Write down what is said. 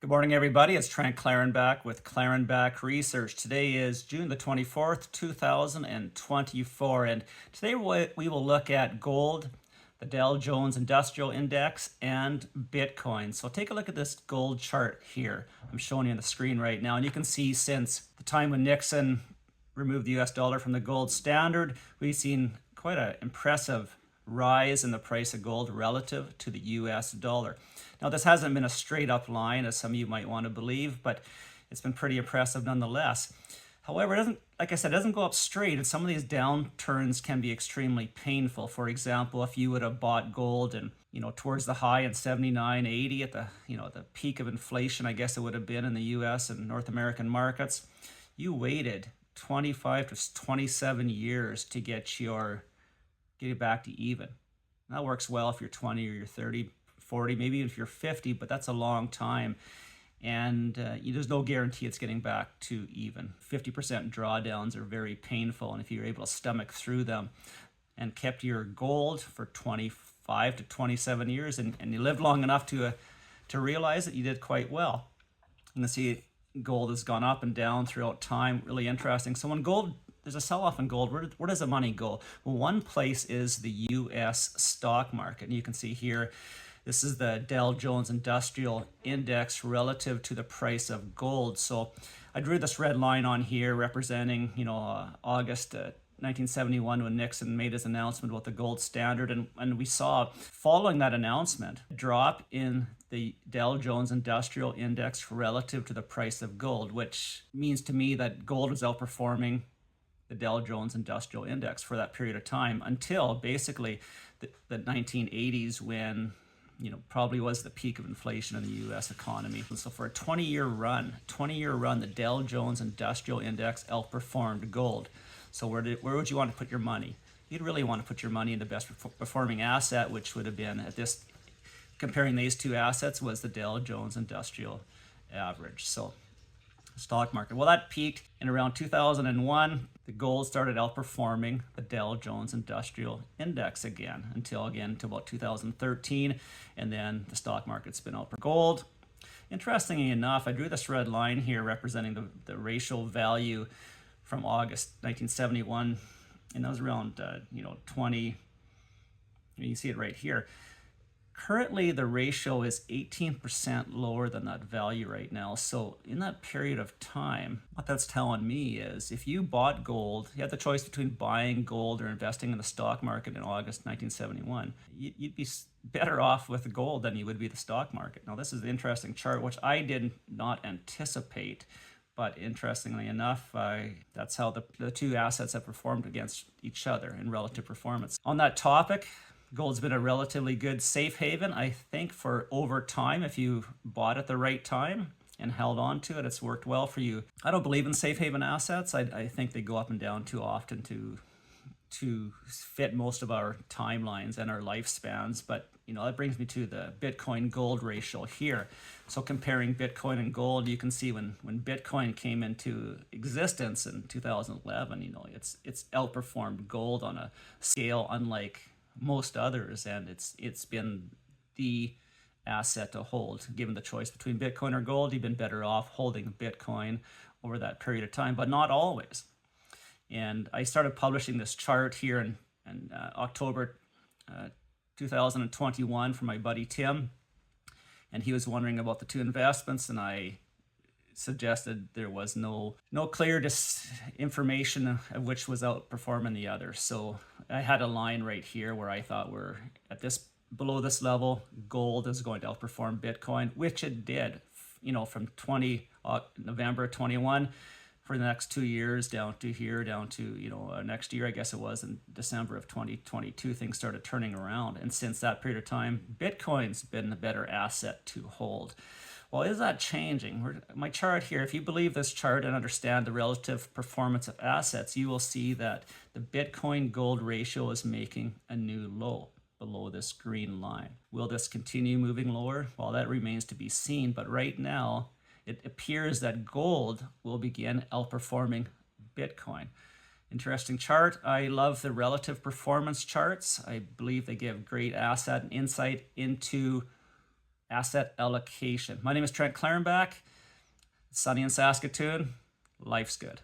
Good morning, everybody. It's Trent Klarenbach with Klarenbach Research. Today is June the 24th, 2024, and today we will look at gold, the Dow Jones Industrial Index, and Bitcoin. So take a look at this gold chart here. I'm showing you on the screen right now, and you can see since the time when Nixon removed the US dollar from the gold standard, we've seen quite an impressive rise in the price of gold relative to the US dollar. Now, this hasn't been a straight up line, as some of you might want to believe, but it's been pretty impressive nonetheless. However, it doesn't go up straight, and some of these downturns can be extremely painful. For example, if you would have bought gold and towards the high in 79, 80 at the peak of inflation, I guess it would have been in the US and North American markets, you waited 25 to 27 years to get it back to even. That works well if you're 20 or you're 30, 40, maybe if you're 50, but that's a long time. And there's no guarantee it's getting back to even. 50% drawdowns are very painful, and if you're able to stomach through them and kept your gold for 25 to 27 years and you lived long enough to realize that you did quite well. You can see gold has gone up and down throughout time. Really interesting. So when there's a sell-off in gold, where does the money go? Well, one place is the U.S. stock market. And you can see here, this is the Dow Jones Industrial Index relative to the price of gold. So I drew this red line on here representing, August 1971 when Nixon made his announcement about the gold standard. And we saw, following that announcement, a drop in the Dow Jones Industrial Index relative to the price of gold, which means to me that gold is outperforming the Dow Jones Industrial Index for that period of time until basically the 1980s, when probably was the peak of inflation in the U.S. economy. And so for a 20-year run, the Dow Jones Industrial Index outperformed gold. So where would you want to put your money? You'd really want to put your money in the best performing asset, which would have been, comparing these two assets, was the Dow Jones Industrial Average. So stock market. Well, that peaked in around 2001. The gold started outperforming the Dow Jones Industrial Index until about 2013, and then the stock market's been outperforming gold. Interestingly enough, I drew this red line here representing the ratio value from August 1971, and that was around 20. You see it right here. Currently, the ratio is 18% lower than that value right now. So in that period of time, what that's telling me is if you bought gold, you had the choice between buying gold or investing in the stock market in August 1971, you'd be better off with gold than you would be the stock market. Now, this is an interesting chart, which I did not anticipate. But interestingly enough, that's how the two assets have performed against each other in relative performance. On that topic, gold's been a relatively good safe haven, I think, for over time. If you bought at the right time and held on to it, it's worked well for you. I don't believe in safe haven assets. I think they go up and down too often to fit most of our timelines and our lifespans. But that brings me to the Bitcoin gold ratio here. So comparing Bitcoin and gold, you can see when Bitcoin came into existence in 2011, it's outperformed gold on a scale unlike most others, and it's been the asset to hold. Given the choice between Bitcoin or gold, you've been better off holding Bitcoin over that period of time, but not always. And I started publishing this chart here in October 2021 for my buddy Tim, and he was wondering about the two investments, and I suggested there was no clear information of which was outperforming the other. So I had a line right here where I thought we're at below this level, gold is going to outperform Bitcoin, which it did, from November 21 for the next 2 years down to next year, I guess it was in December of 2022, things started turning around. And since that period of time, Bitcoin's been the better asset to hold. Well, is that changing? My chart here, if you believe this chart and understand the relative performance of assets, you will see that the Bitcoin gold ratio is making a new low below this green line. Will this continue moving lower? Well, that remains to be seen, but right now it appears that gold will begin outperforming Bitcoin. Interesting chart. I love the relative performance charts. I believe they give great asset and insight into asset allocation. My name is Trent Klarenbach. Sunny in Saskatoon. Life's good.